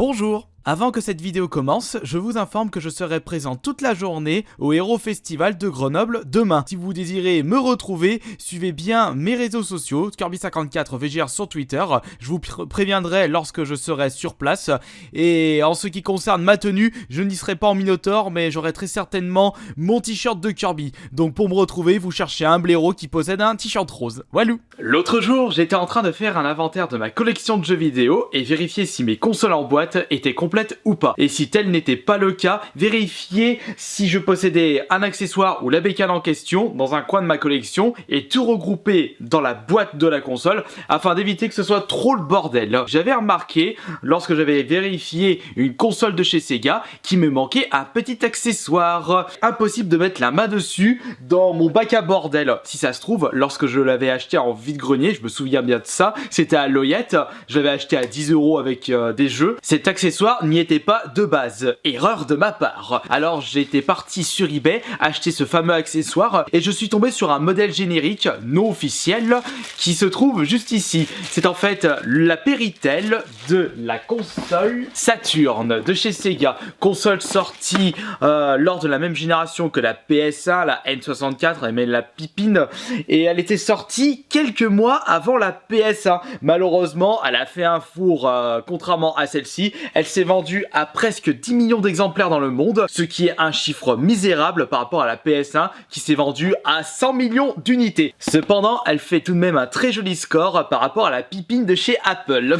Bonjour! Avant que cette vidéo commence, je vous informe que je serai présent toute la journée au Hero Festival de Grenoble demain. Si vous désirez me retrouver, suivez bien mes réseaux sociaux, Kirby54 VGR sur Twitter, je vous préviendrai lorsque je serai sur place. Et en ce qui concerne ma tenue, je n'y serai pas en Minotaur, mais j'aurai très certainement mon t-shirt de Kirby. Donc pour me retrouver, vous cherchez un blaireau qui possède un t-shirt rose. Walou! L'autre jour, j'étais en train de faire un inventaire de ma collection de jeux vidéo et vérifier si mes consoles en boîte étaient complètes ou pas. Et si tel n'était pas le cas, vérifiez si je possédais un accessoire ou la bécane en question dans un coin de ma collection et tout regrouper dans la boîte de la console afin d'éviter que ce soit trop le bordel. J'avais remarqué lorsque j'avais vérifié une console de chez Sega qu'il me manquait un petit accessoire. Impossible de mettre la main dessus dans mon bac à bordel. Si ça se trouve, lorsque je l'avais acheté en vide-grenier, je me souviens bien de ça, c'était à Loyette, je l'avais acheté à 10 € avec des jeux. Cet accessoire n'y était pas de base. Erreur de ma part. Alors j'étais parti sur eBay acheter ce fameux accessoire et je suis tombé sur un modèle générique non officiel qui se trouve juste ici. C'est en fait la Péritel de la console Saturn de chez Sega. Console sortie lors de la même génération que la PS1, la N64, mais la pipine, et elle était sortie quelques mois avant la PS1. Malheureusement, elle a fait un four contrairement à celle-ci. Elle s'est vendue à presque 10 millions d'exemplaires dans le monde, ce qui est un chiffre misérable par rapport à la PS1 qui s'est vendue à 100 millions d'unités. Cependant, elle fait tout de même un très joli score par rapport à la pipine de chez Apple.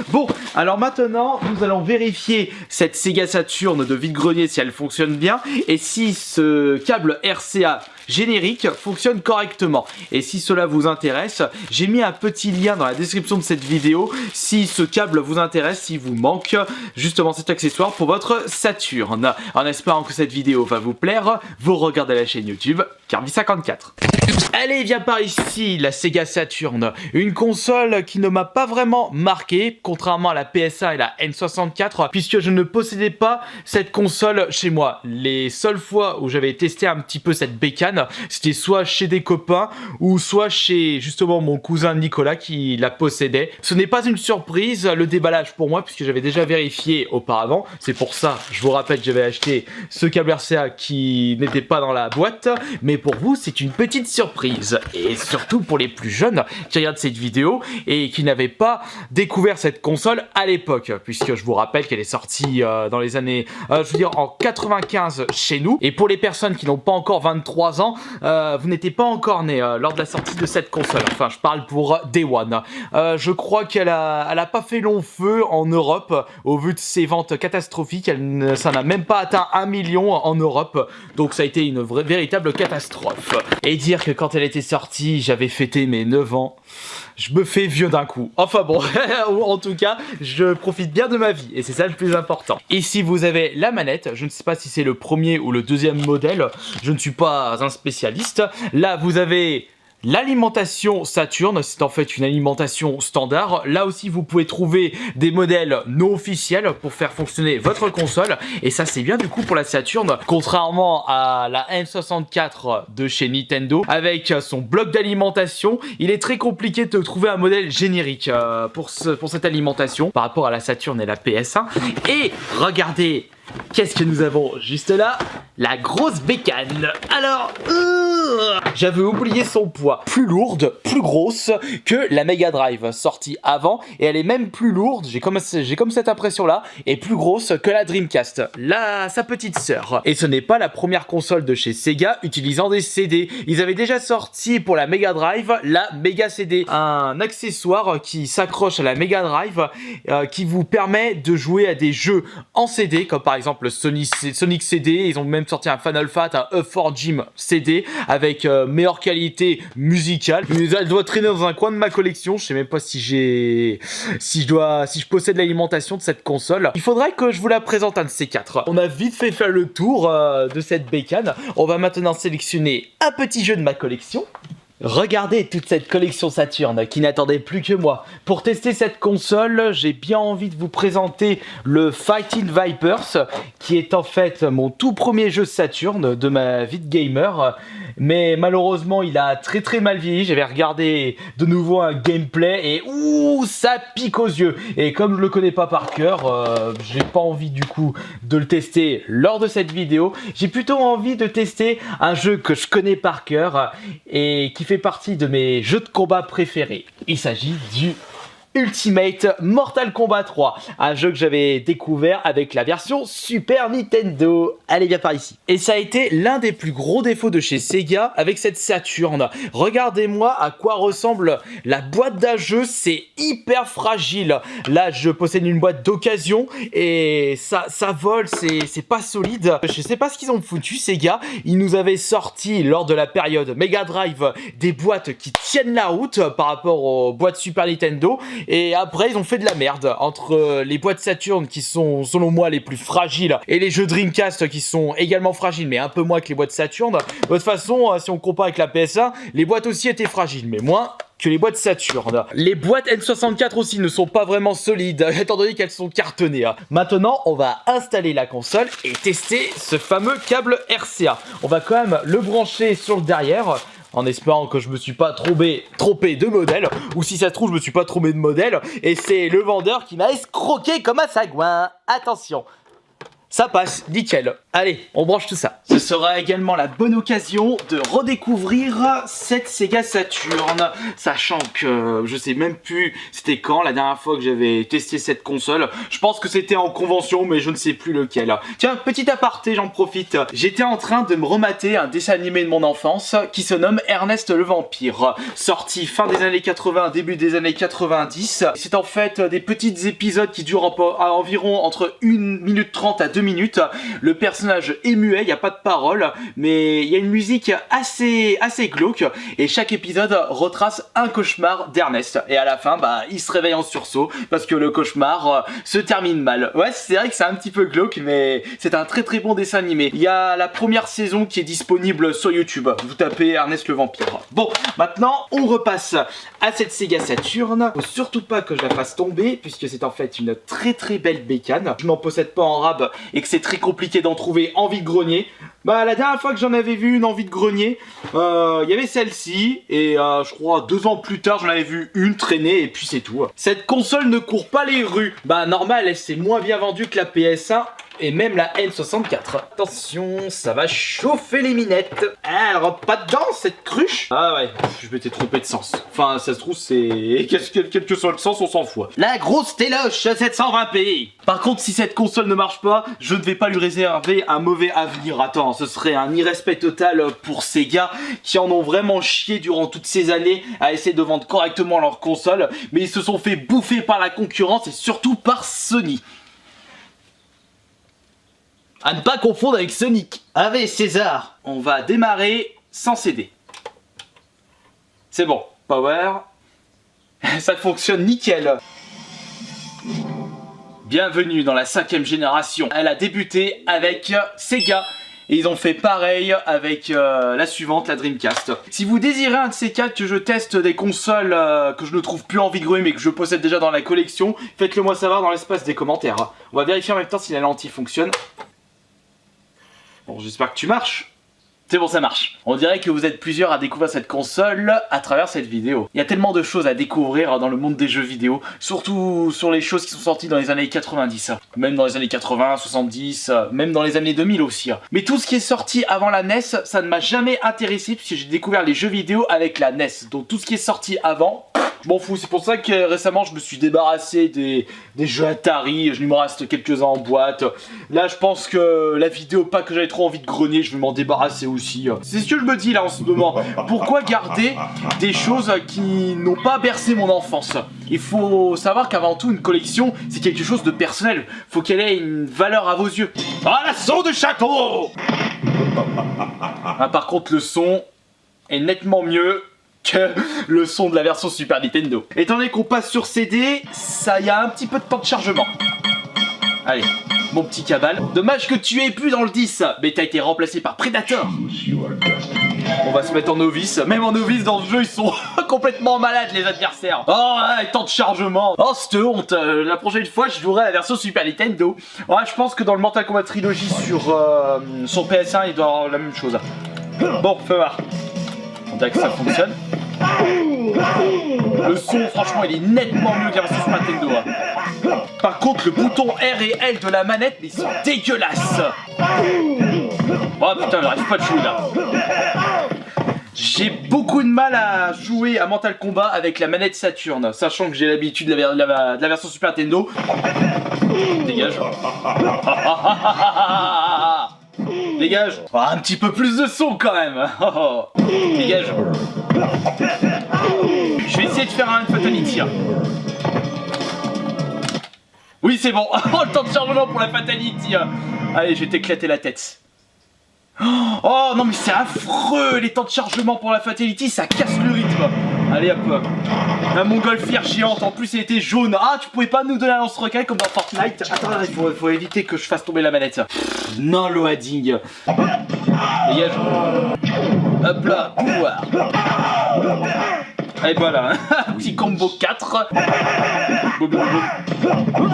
Bon, alors maintenant, nous allons vérifier cette Sega Saturn de vide-grenier si elle fonctionne bien et si ce câble RCA générique fonctionne correctement. Et si cela vous intéresse, j'ai mis un petit lien dans la description de cette vidéo si ce câble vous intéresse, s'il vous manque justement cet accessoire pour votre Saturn. En espérant que cette vidéo va vous plaire, vous regardez la chaîne YouTube Kirby54. Allez, viens par ici, la Sega Saturn. Une console qui ne m'a pas vraiment marqué, contrairement à la PS1 et la N64, puisque je ne possédais pas cette console chez moi. Les seules fois où j'avais testé un petit peu cette bécane, c'était soit chez des copains, ou soit chez justement mon cousin Nicolas qui la possédait. Ce n'est pas une surprise, le déballage pour moi, puisque j'avais déjà vérifié auparavant. C'est pour ça, je vous rappelle que j'avais acheté ce câble RCA qui n'était pas dans la boîte, mais pour vous, c'est une petite surprise. Et surtout pour les plus jeunes qui regardent cette vidéo et qui n'avaient pas découvert cette console à l'époque, puisque je vous rappelle qu'elle est sortie dans les années, en 95 chez nous. Et pour les personnes qui n'ont pas encore 23 ans, vous n'étiez pas encore nés lors de la sortie de cette console. Enfin, je parle pour Day One. Je crois qu'elle a pas fait long feu en Europe, au vu de ses ventes catastrophiques. Ça n'a même pas atteint 1 million en Europe, donc ça a été une véritable catastrophe. Et dire que quand elle était sortie, j'avais fêté mes 9 ans, je me fais vieux d'un coup. Enfin bon, en tout cas, je profite bien de ma vie, et c'est ça le plus important. Ici, vous avez la manette, je ne sais pas si c'est le premier ou le deuxième modèle, je ne suis pas un spécialiste. Là, vous avez l'alimentation Saturn, c'est en fait une alimentation standard. Là aussi, vous pouvez trouver des modèles non officiels pour faire fonctionner votre console. Et ça, c'est bien du coup pour la Saturn, contrairement à la N64 de chez Nintendo. Avec son bloc d'alimentation, il est très compliqué de trouver un modèle générique pour cette alimentation par rapport à la Saturn et la PS1. Et regardez, qu'est-ce que nous avons juste là? La grosse bécane. Alors, j'avais oublié son poids. Plus lourde, plus grosse que la Mega Drive sortie avant. Et elle est même plus lourde, j'ai comme cette impression là, et plus grosse que la Dreamcast, sa petite sœur. Et ce n'est pas la première console de chez Sega utilisant des CD. Ils avaient déjà sorti pour la Mega Drive la Mega CD. Un accessoire qui s'accroche à la Mega Drive qui vous permet de jouer à des jeux en CD, comme par exemple Sonic CD. Ils ont même sorti un Final Fight, un Up4 Gym CD avec meilleure qualité musicale. Elle doit traîner dans un coin de ma collection. Je sais même pas si je possède l'alimentation de cette console. Il faudrait que je vous la présente un de ces quatre. On a vite fait faire le tour de cette bécane. On va maintenant sélectionner un petit jeu de ma collection. Regardez toute cette collection Saturn qui n'attendait plus que moi. Pour tester cette console, j'ai bien envie de vous présenter le Fighting Vipers, qui est en fait mon tout premier jeu Saturn de ma vie de gamer. Mais malheureusement, il a très mal vieilli. J'avais regardé de nouveau un gameplay et ouh, ça pique aux yeux. Et comme je le connais pas par cœur, j'ai pas envie du coup de le tester lors de cette vidéo. J'ai plutôt envie de tester un jeu que je connais par cœur et qui fait partie de mes jeux de combat préférés. Il s'agit du Ultimate Mortal Kombat 3, un jeu que j'avais découvert avec la version Super Nintendo. Allez, viens par ici. Et ça a été l'un des plus gros défauts de chez Sega avec cette Saturn. Regardez-moi à quoi ressemble la boîte d'un jeu, c'est hyper fragile. Là, je possède une boîte d'occasion et ça vole, c'est pas solide. Je sais pas ce qu'ils ont foutu, Sega. Ils nous avaient sorti lors de la période Mega Drive des boîtes qui tiennent la route par rapport aux boîtes Super Nintendo. Et après, ils ont fait de la merde entre les boîtes Saturn qui sont, selon moi, les plus fragiles et les jeux Dreamcast qui sont également fragiles, mais un peu moins que les boîtes Saturn. De toute façon, si on compare avec la PS1, les boîtes aussi étaient fragiles, mais moins que les boîtes Saturn. Les boîtes N64 aussi ne sont pas vraiment solides, étant donné qu'elles sont cartonnées. Maintenant, on va installer la console et tester ce fameux câble RCA. On va quand même le brancher sur le derrière, en espérant que je me suis pas trompé de modèle, ou si ça se trouve je me suis pas trompé de modèle, et c'est le vendeur qui m'a escroqué comme un sagouin. Attention, ça passe, nickel. Allez, on branche tout ça. Ce sera également la bonne occasion de redécouvrir cette Sega Saturn, sachant que je sais même plus c'était quand la dernière fois que j'avais testé cette console. Je pense que c'était en convention, mais je ne sais plus lequel. Tiens, petit aparté, j'en profite. J'étais en train de me remater un dessin animé de mon enfance qui se nomme Ernest le Vampire, sorti fin des années 80, début des années 90. C'est en fait des petits épisodes qui durent environ entre 1 minute 30 à 2 minutes. Le personnage est muet, il n'y a pas de parole, mais il y a une musique assez glauque, et chaque épisode retrace un cauchemar d'Ernest. Et à la fin, il se réveille en sursaut parce que le cauchemar se termine mal. Ouais, c'est vrai que c'est un petit peu glauque, mais c'est un très bon dessin animé. Il y a la première saison qui est disponible sur YouTube. Vous tapez Ernest le Vampire. Bon, maintenant on repasse à cette Sega Saturn. Faut surtout pas que je la fasse tomber, puisque c'est en fait une très belle bécane. Je n'en possède pas en rab et que c'est très compliqué d'en trouver en vide-grenier. La dernière fois que j'en avais vu une en vide-grenier, il y avait celle-ci, et je crois 2 ans plus tard j'en avais vu une traîner, et puis c'est tout. Cette console ne court pas les rues. Normal, elle s'est moins bien vendue que la PS1 et même la N64. Attention, ça va chauffer les minettes. Elle rentre pas dedans, cette cruche. Ah ouais, je m'étais trompé de sens. Enfin, ça se trouve, c'est... Quel que soit le sens, on s'en fout. La grosse téloche 720p. Par contre, si cette console ne marche pas, je ne vais pas lui réserver un mauvais avenir. Attends, ce serait un irrespect total pour ces gars qui en ont vraiment chié durant toutes ces années à essayer de vendre correctement leur console, mais ils se sont fait bouffer par la concurrence et surtout par Sony. À ne pas confondre avec Sonic. Avec César. On va démarrer sans céder. C'est bon. Power. Ça fonctionne nickel. Bienvenue dans la 5e génération. Elle a débuté avec Sega. Et ils ont fait pareil avec la suivante, la Dreamcast. Si vous désirez un de ces 4 que je teste des consoles que je ne trouve plus en vide-grenier mais que je possède déjà dans la collection, faites-le moi savoir dans l'espace des commentaires. On va vérifier en même temps si la lentille fonctionne. Bon, j'espère que tu marches. C'est bon, ça marche. On dirait que vous êtes plusieurs à découvrir cette console à travers cette vidéo. Il y a tellement de choses à découvrir dans le monde des jeux vidéo, surtout sur les choses qui sont sorties dans les années 90, même dans les années 80, 70, même dans les années 2000 aussi. Mais tout ce qui est sorti avant la NES, ça ne m'a jamais intéressé puisque j'ai découvert les jeux vidéo avec la NES. Donc tout ce qui est sorti avant, je m'en fous. C'est pour ça que récemment je me suis débarrassé des jeux Atari. Il me reste quelques-uns en boîte. Là je pense que la vidéo, pas que j'avais trop envie de grogner, je vais m'en débarrasser aussi. C'est ce que je me dis là en ce moment. Pourquoi garder des choses qui n'ont pas bercé mon enfance? Il faut savoir qu'avant tout une collection c'est quelque chose de personnel. Faut qu'elle ait une valeur à vos yeux. Ah, la son de château. Par contre le son est nettement mieux que le son de la version Super Nintendo. Étant donné qu'on passe sur CD, ça y a un petit peu de temps de chargement. Allez, mon petit cabal. Dommage que tu aies pu dans le 10, mais t'as été remplacé par Predator. On va se mettre en novice. Même en novice dans le jeu, ils sont complètement malades les adversaires. Oh, ouais, temps de chargement. Oh, cette honte. La prochaine fois, je jouerai la version Super Nintendo. Ouais, je pense que dans le Mortal Kombat Trilogy sur PS1, il doit avoir la même chose. Bon, fais voir. On dirait que ça fonctionne. Le son, franchement, il est nettement mieux que la version Super Nintendo. Par contre, le bouton R et L de la manette, mais ils sont dégueulasses. Oh putain, j'arrive pas de jouer là. J'ai beaucoup de mal à jouer à Mortal Kombat avec la manette Saturn, sachant que j'ai l'habitude de la version Super Nintendo. Dégage. Dégage. Oh, un petit peu plus de son quand même. Dégage. Je vais essayer de faire un Fatality. Oui, c'est bon. Oh, le temps de chargement pour la Fatality. Allez, je vais t'éclater la tête. Oh non, mais c'est affreux. Les temps de chargement pour la Fatality, ça casse le rythme. Allez hop. La montgolfière géante, en plus elle était jaune. Ah, tu pouvais pas nous donner un lance-roquette comme dans Fortnite? Attends, il faut éviter que je fasse tomber la manette. Non, loading. Dégage. Hop là, pouvoir. Et voilà, petit combo 4. Boum, boum, boum.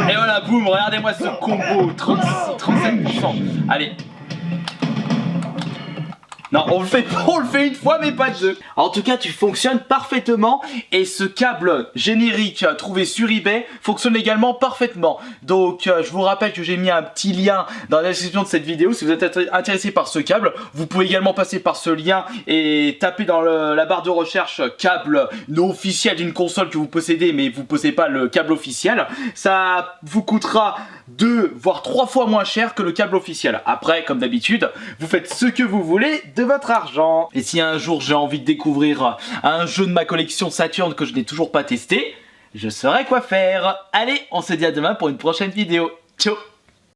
Et voilà, boum, regardez-moi ce combo. 37%. Allez. Non, on le fait une fois mais pas deux. En tout cas, tu fonctionnes parfaitement et ce câble générique trouvé sur eBay fonctionne également parfaitement. Donc, je vous rappelle que j'ai mis un petit lien dans la description de cette vidéo. Si vous êtes intéressé par ce câble, vous pouvez également passer par ce lien et taper dans la barre de recherche câble non officiel d'une console que vous possédez mais vous ne possédez pas le câble officiel. Ça vous coûtera 2 voire 3 fois moins cher que le câble officiel. Après, comme d'habitude, vous faites ce que vous voulez de votre argent. Et si un jour j'ai envie de découvrir un jeu de ma collection Saturn que je n'ai toujours pas testé, je saurai quoi faire. Allez, on se dit à demain pour une prochaine vidéo. Ciao.